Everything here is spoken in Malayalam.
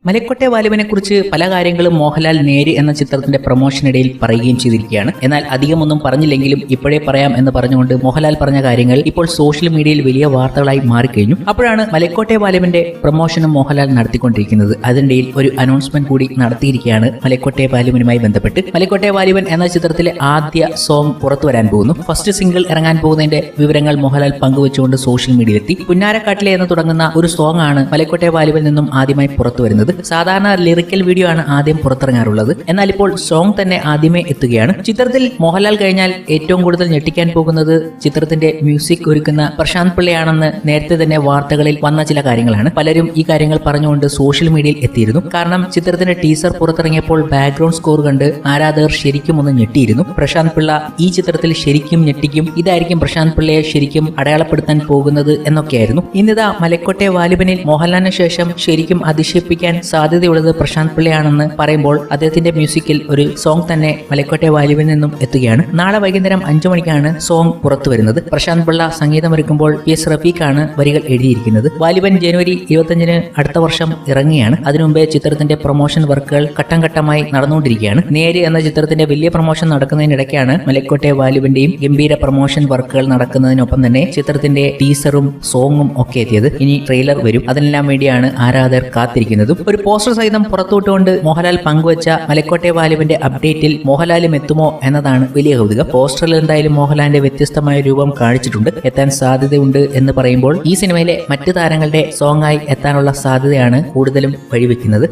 മലക്കോട്ടെ വാലിബനെ കുറിച്ച് പല കാര്യങ്ങളും മോഹൻലാൽ നേര് എന്ന ചിത്രത്തിന്റെ പ്രൊമോഷനിടയിൽ പറയുകയും ചെയ്തിരിക്കുകയാണ്. എന്നാൽ അധികമൊന്നും പറഞ്ഞില്ലെങ്കിലും ഇപ്പോഴേ പറയാം എന്ന് പറഞ്ഞുകൊണ്ട് മോഹൻലാൽ പറഞ്ഞ കാര്യങ്ങൾ ഇപ്പോൾ സോഷ്യൽ മീഡിയയിൽ വലിയ വാർത്തകളായി മാറിക്കഴിഞ്ഞു. അപ്പോഴാണ് മലക്കോട്ടെ വാലിബന്റെ പ്രൊമോഷനും മോഹൻലാൽ നടത്തിക്കൊണ്ടിരിക്കുന്നത്. അതിനിടയിൽ ഒരു അനൗൺസ്മെന്റ് കൂടി നടത്തിയിരിക്കുകയാണ് മലക്കോട്ടെ വാലിബനുമായി ബന്ധപ്പെട്ട്. മലക്കോട്ടെ വാലിബൻ എന്ന ചിത്രത്തിലെ ആദ്യ സോങ് പുറത്തു വരാൻ പോകുന്നു. ഫസ്റ്റ് സിംഗിൾ ഇറങ്ങാൻ പോകുന്നതിന്റെ വിവരങ്ങൾ മോഹൻലാൽ പങ്കുവെച്ചുകൊണ്ട് സോഷ്യൽ മീഡിയയിലെത്തി. പുന്നാരക്കാട്ടിലെ എന്ന് തുടങ്ങുന്ന ഒരു സോങ് ആണ് മലക്കോട്ടെ വാലിബനിൽ നിന്നും ആദ്യമായി പുറത്തു വരുന്നത്. സാധാരണ ലിറിക്കൽ വീഡിയോ ആണ് ആദ്യം പുറത്തിറങ്ങാറുള്ളത്. എന്നാൽ ഇപ്പോൾ സോങ് തന്നെ ആദ്യമേ എത്തുകയാണ്. ചിത്രത്തിൽ മോഹൻലാൽ കഴിഞ്ഞാൽ ഏറ്റവും കൂടുതൽ ഞെട്ടിക്കാൻ പോകുന്നത് ചിത്രത്തിന്റെ മ്യൂസിക് ഒരുക്കുന്ന പ്രശാന്ത് പിള്ളയാണെന്ന് നേരത്തെ തന്നെ വാർത്തകളിൽ വന്ന ചില കാര്യങ്ങളാണ്. പലരും ഈ കാര്യങ്ങൾ പറഞ്ഞുകൊണ്ട് സോഷ്യൽ മീഡിയയിൽ എത്തിയിരുന്നു. കാരണം ചിത്രത്തിന്റെ ടീസർ പുറത്തിറങ്ങിയപ്പോൾ ബാക്ക്ഗ്രൗണ്ട് സ്കോർ കണ്ട് ആരാധകർ ശരിക്കും ഒന്ന് ഞെട്ടിയിരുന്നു. പ്രശാന്ത് പിള്ള ഈ ചിത്രത്തിൽ ശരിക്കും ഞെട്ടിക്കും, ഇതായിരിക്കും പ്രശാന്ത് പിള്ളയെ ശരിക്കും അടയാളപ്പെടുത്താൻ പോകുന്നത് എന്നൊക്കെയായിരുന്നു. ഇന്നിതാ മലക്കോട്ടെ വാലിബനിൽ മോഹൻലാലിന് ശേഷം ശരിക്കും അതിശയിപ്പിക്കാൻ സാധ്യതയുള്ളത് പ്രശാന്ത് പിള്ളയാണെന്ന് പറയുമ്പോൾ അദ്ദേഹത്തിന്റെ മ്യൂസിക്കിൽ ഒരു സോങ് തന്നെ മലക്കോട്ടെ വാലിബനിൽ നിന്നും എത്തുകയാണ്. നാളെ വൈകുന്നേരം 5 മണിക്കാണ് സോങ് പുറത്തു വരുന്നത്. പ്രശാന്ത് പിള്ള സംഗീതമൊരുക്കുമ്പോൾ PS റഫീഖാണ് വരികൾ എഴുതിയിരിക്കുന്നത്. വാലിബൻ ജനുവരി 25-ന് അടുത്ത വർഷം ഇറങ്ങുകയാണ്. അതിനുമുമ്പേ ചിത്രത്തിന്റെ പ്രൊമോഷൻ വർക്കുകൾ ഘട്ടം ഘട്ടമായി നടന്നുകൊണ്ടിരിക്കുകയാണ്. നേര് എന്ന ചിത്രത്തിന്റെ വലിയ പ്രൊമോഷൻ നടക്കുന്നതിനിടയ്ക്കാണ് മലക്കോട്ടെ വാലിബന്റെയും ഗംഭീര പ്രൊമോഷൻ വർക്കുകൾ നടക്കുന്നതിനൊപ്പം തന്നെ ചിത്രത്തിന്റെ ടീസറും സോങ്ങും ഒക്കെ എത്തിയത്. ഇനി ട്രെയിലർ വരും. അതിനെല്ലാം വേണ്ടിയാണ് ആരാധകർ കാത്തിരിക്കുന്നതും. ഒരു പോസ്റ്റർ സഹിതം പുറത്തുവിട്ടുകൊണ്ട് മോഹൻലാൽ പങ്കുവച്ച മലക്കോട്ടെ വാലിബന്റെ അപ്ഡേറ്റിൽ മോഹൻലാലും എത്തുമോ എന്നതാണ് വലിയ കൗതുകം. പോസ്റ്ററിൽ എന്തായാലും മോഹൻലാലിന്റെ വ്യത്യസ്തമായ രൂപം കാണിച്ചിട്ടുണ്ട്. എത്താൻ സാധ്യതയുണ്ട് എന്ന് പറയുമ്പോൾ ഈ സിനിമയിലെ മറ്റു താരങ്ങളുടെ സോങ്ങായി എത്താനുള്ള സാധ്യതയാണ് കൂടുതലും വഴിവെക്കുന്നത്.